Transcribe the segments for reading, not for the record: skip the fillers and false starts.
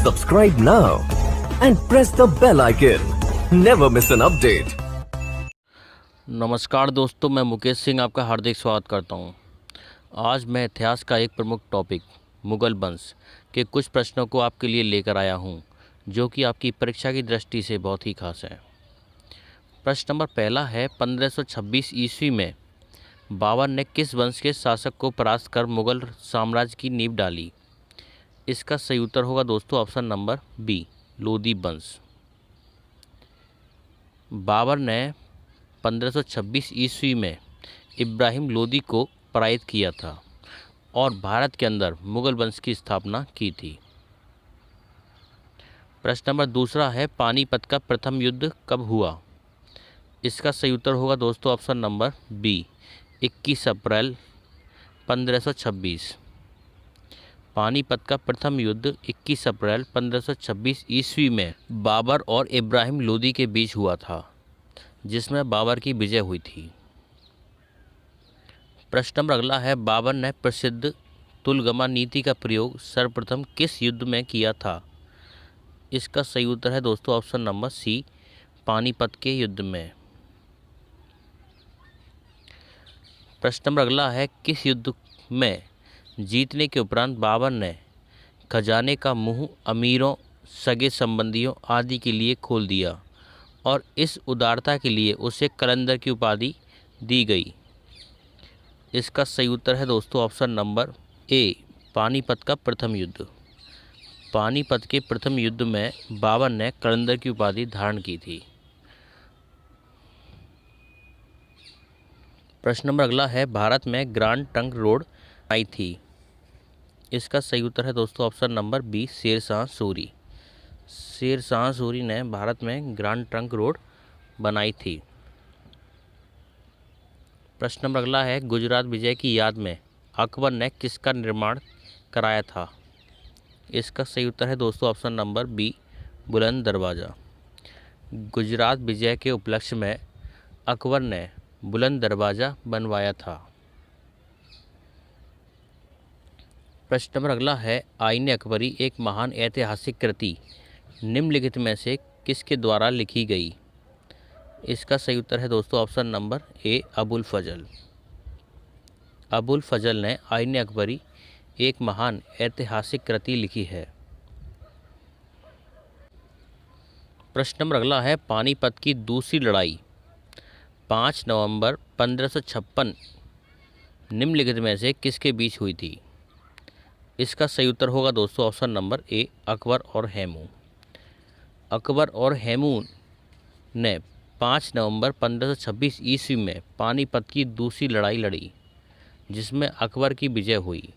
Subscribe now and press the bell icon. Never miss an update. नमस्कार दोस्तों, मैं मुकेश सिंह आपका हार्दिक स्वागत करता हूं। आज मैं इतिहास का एक प्रमुख टॉपिक मुग़ल वंश के कुछ प्रश्नों को आपके लिए लेकर आया हूं, जो कि आपकी परीक्षा की दृष्टि से बहुत ही खास है। प्रश्न नंबर पहला है, 1526 ईस्वी में बाबर ने किस वंश के शासक को परास्त कर मुग़ल साम्राज्य की नींव डाली? इसका सही उत्तर होगा दोस्तों ऑप्शन नंबर बी, लोदी वंश। बाबर ने 1526 ईस्वी में इब्राहिम लोदी को पराजित किया था और भारत के अंदर मुग़ल वंश की स्थापना की थी। प्रश्न नंबर दूसरा है, पानीपत का प्रथम युद्ध कब हुआ? इसका सही उत्तर होगा दोस्तों ऑप्शन नंबर बी, 21 अप्रैल 1526। पानीपत का प्रथम युद्ध 21 अप्रैल 1526 ईस्वी में बाबर और इब्राहिम लोदी के बीच हुआ था, जिसमें बाबर की विजय हुई थी। प्रश्न नंबर अगला है, बाबर ने प्रसिद्ध तुलगमा नीति का प्रयोग सर्वप्रथम किस युद्ध में किया था? इसका सही उत्तर है दोस्तों ऑप्शन नंबर सी, पानीपत के युद्ध में। प्रश्न नंबर अगला है, किस युद्ध में जीतने के उपरांत बाबर ने खजाने का मुंह अमीरों, सगे संबंधियों आदि के लिए खोल दिया और इस उदारता के लिए उसे कलंदर की उपाधि दी गई? इसका सही उत्तर है दोस्तों ऑप्शन नंबर ए, पानीपत का प्रथम युद्ध। पानीपत के प्रथम युद्ध में बाबर ने कलंदर की उपाधि धारण की थी। प्रश्न नंबर अगला है, भारत में ग्रांड ट्रंक रोड आई थी? इसका सही उत्तर है दोस्तों option number B, Sher Shah Suri. Sher Shah Suri ने भारत में ग्रांड ट्रंक रोड बनाई थी। प्रश्न नंबर अगला है, गुजरात विजय की याद में अकबर ने किसका निर्माण कराया था? इसका सही उत्तर है दोस्तों ऑप्शन नंबर बी, बुलंद दरवाज़ा। गुजरात विजय के उपलक्ष्य में अकबर ने बुलंद दरवाज़ा बनवाया था। प्रश्न नंबर अगला है, आईन अकबरी एक महान ऐतिहासिक कृति निम्नलिखित में से किसके द्वारा लिखी गई? इसका सही उत्तर है दोस्तों ऑप्शन नंबर ए, अबुल फजल। अबुल फजल ने आईन अकबरी एक महान ऐतिहासिक कृति लिखी है। प्रश्न नंबर अगला है, पानीपत की दूसरी लड़ाई 5 नवंबर 1556 निम्नलिखित में से किसके बीच हुई थी? इसका सही उत्तर होगा दोस्तों ऑप्शन नंबर ए, अकबर और हैमू। अकबर और हैमू ने 5 नवंबर 1526 ईस्वी में पानीपत की दूसरी लड़ाई लड़ी, जिसमें अकबर की विजय हुई।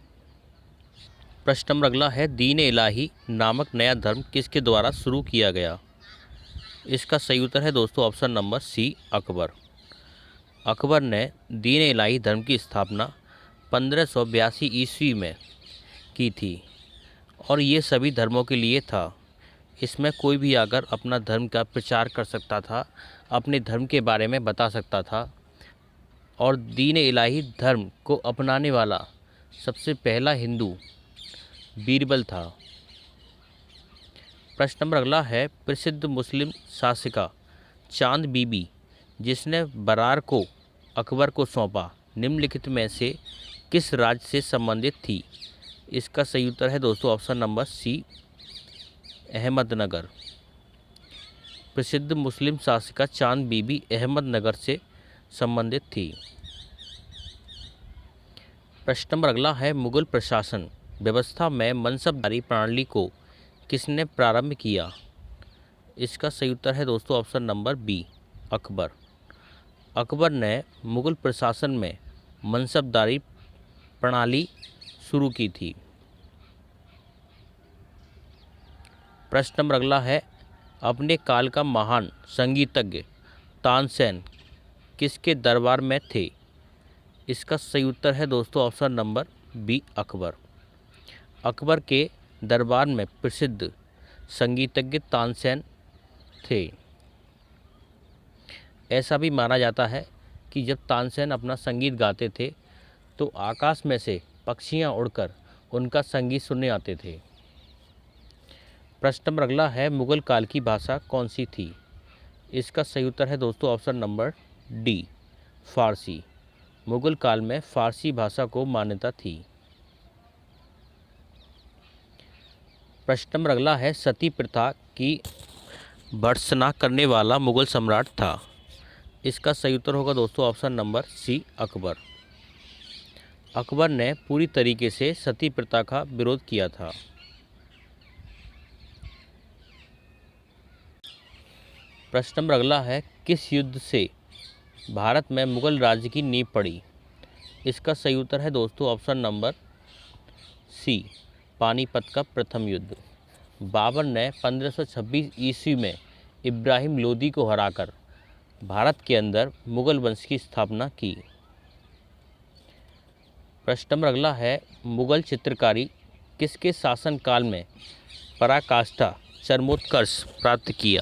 प्रश्न नंबर अगला है, दीन इलाही नामक नया धर्म किसके द्वारा शुरू किया गया? इसका सही उत्तर है दोस्तों option number C, Akbar. Akbar ने दीन इलाही धर्म की स्थापना 1582 ईस्वी में की थी और ये सभी धर्मों के लिए था। इसमें कोई भी आकर अपना धर्म का प्रचार कर सकता था, अपने धर्म के बारे में बता सकता था और दीन इलाही धर्म को अपनाने वाला सबसे पहला हिंदू बीरबल था। प्रश्न नंबर अगला है, प्रसिद्ध मुस्लिम शासिका चांद बीबी जिसने बरार को अकबर को सौंपा निम्नलिखित में से किस राज्य से संबंधित थी? इसका सही उत्तर है दोस्तों ऑप्शन नंबर सी, अहमदनगर। प्रसिद्ध मुस्लिम शासिका चांद बीबी अहमदनगर से संबंधित थी। प्रश्न नंबर अगला है, मुगल प्रशासन व्यवस्था में मनसबदारी प्रणाली को किसने प्रारंभ किया? इसका सही उत्तर है दोस्तों option number B, Akbar. Akbar ने मुगल प्रशासन में मनसबदारी प्रणाली शुरू की थी। प्रश्न नंबर अगला है, अपने काल का महान संगीतज्ञ तानसेन किसके दरबार में थे? इसका सही उत्तर है दोस्तों option number B, Akbar. Akbar के दरबार में प्रसिद्ध संगीतज्ञ तानसेन थे। ऐसा भी माना जाता है कि जब तानसेन अपना संगीत गाते थे तो आकाश में से पक्षियां उड़कर उनका संगीत सुनने आते थे। प्रश्न नंबर अगला है, मुगल काल की भाषा कौन सी थी? इसका सही उत्तर है दोस्तों ऑप्शन नंबर डी, फारसी। मुगल काल में फारसी भाषा को मान्यता थी। प्रश्न नंबर अगला है, सती प्रथा की भर्त्सना करने वाला मुगल सम्राट था। इसका सही उत्तर होगा दोस्तों option number C, Akbar. Akbar ने पूरी तरीके से सती प्रथा का विरोध किया था। प्रश्न नंबर अगला है, किस युद्ध से भारत में मुगल राज्य की नींव पड़ी? इसका सही उत्तर है दोस्तों ऑप्शन नंबर सी, पानीपत का प्रथम युद्ध। बाबर ने 1526 ईस्वी में इब्राहिम लोदी को हराकर भारत के अंदर मुगल वंश की स्थापना की। प्रश्न नंबर अगला है, मुगल चित्रकारी किसके शासनकाल में पराकाष्ठा चरमोत्कर्ष प्राप्त किया?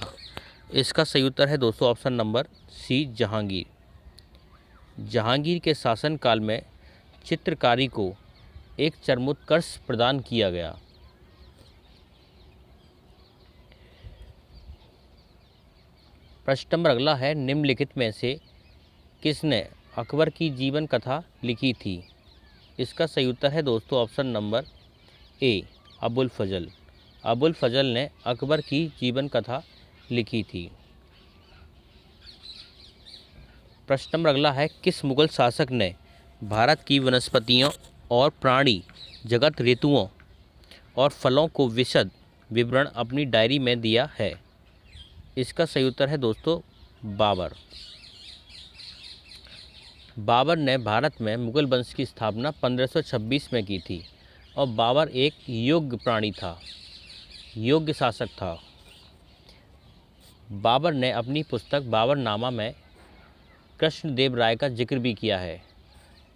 इसका सही उत्तर है दोस्तों option number C, Jahangir. Jahangir के शासनकाल में चित्रकारी को एक चरमोत्कर्ष प्रदान किया गया। प्रश्न नंबर अगला है, निम्नलिखित में से किसने अकबर की जीवन कथा लिखी थी? इसका सही उत्तर है दोस्तों ऑप्शन नंबर ए, अबुल फजल। अबुल फजल ने अकबर की जीवन कथा लिखी थी। प्रश्न नंबर अगला है, किस मुगल शासक ने भारत की वनस्पतियों और प्राणी जगत, ऋतुओं और फलों को विशद विवरण अपनी डायरी में दिया है? इसका सही उत्तर है दोस्तों बाबर। बाबर ने भारत में मुगल वंश की स्थापना 1526 में की थी और बाबर एक योग्य प्राणी था, योग्य शासक था। बाबर ने अपनी पुस्तक बाबरनामा में कृष्णदेव राय का जिक्र भी किया है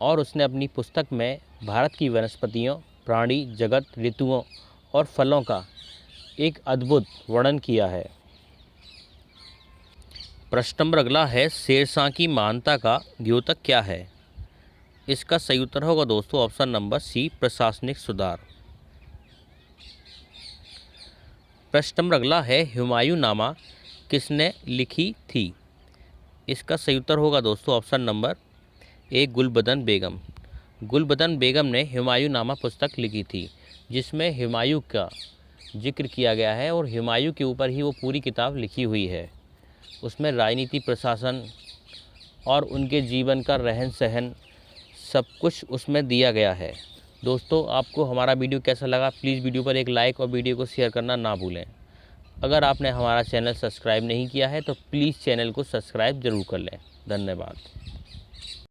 और उसने अपनी पुस्तक में भारत की वनस्पतियों, प्राणी जगत, ऋतुओं और फलों का एक अद्भुत वर्णन किया है। प्रश्न नंबर अगला है, शेरशाह की महानता का द्योतक क्या है? इसका सही उत्तर होगा दोस्तों ऑप्शन नंबर सी, प्रशासनिक सुधार। प्रश्न नंबर अगला है, हुमायूंनामा किसने लिखी थी? इसका सही उत्तर होगा दोस्तों ऑप्शन नंबर ए, गुलबदन बेगम। गुलबदन बेगम ने हुमायूंनामा पुस्तक लिखी थी जिसमें हुमायूं का जिक्र किया गया है और हुमायूं के ऊपर ही वो पूरी किताब लिखी हुई है। उसमें राजनीति, प्रशासन और उनके जीवन का रहन सहन सब कुछ उसमें दिया गया है। दोस्तों, आपको हमारा वीडियो कैसा लगा? प्लीज़ वीडियो पर एक लाइक और वीडियो को शेयर करना ना भूलें। अगर आपने हमारा चैनल सब्सक्राइब नहीं किया है तो प्लीज़ चैनल को सब्सक्राइब ज़रूर कर लें। धन्यवाद।